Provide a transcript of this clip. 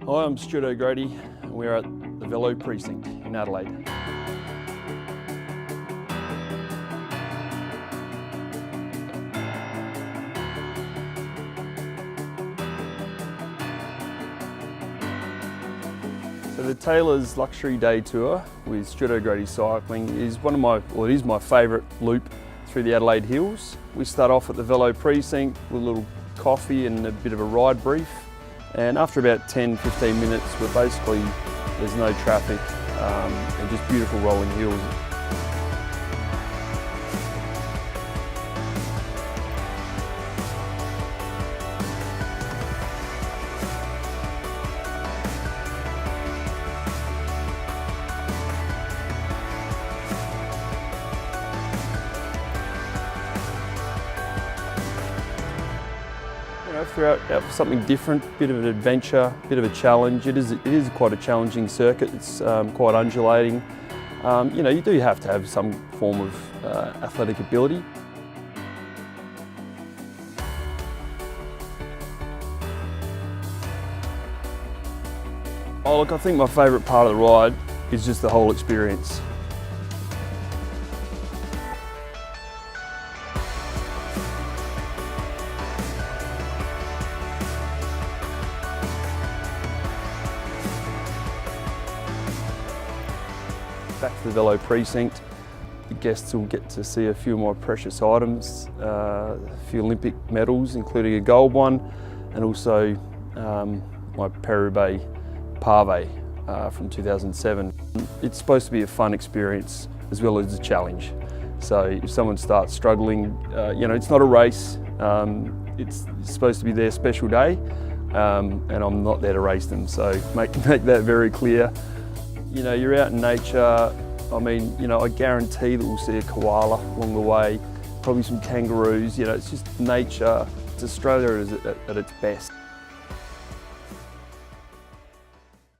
Hi, I'm Stuart O'Grady and we're at the Velo Precinct in Adelaide. So the Tailor's Luxury Day Tour with Stuart O'Grady Cycling is it is my favourite loop through the Adelaide Hills. We start off at the Velo Precinct with a little coffee and a bit of a ride brief. And after about 10-15 minutes, there's no traffic and just beautiful rolling hills. If you're out for something different, bit of an adventure, bit of a challenge. It is quite a challenging circuit. It's quite undulating. You do have to have some form of athletic ability. Oh look, I think my favourite part of the ride is just the whole experience. Back to the Velo Precinct, the guests will get to see a few more precious items, a few Olympic medals, including a gold one, and also my Paris-Roubaix Pave from 2007. It's supposed to be a fun experience as well as a challenge. So if someone starts struggling, it's not a race, it's supposed to be their special day, and I'm not there to race them, so make that very clear. You're out in nature. I guarantee that we'll see a koala along the way, probably some kangaroos. It's just nature. It's Australia at its best.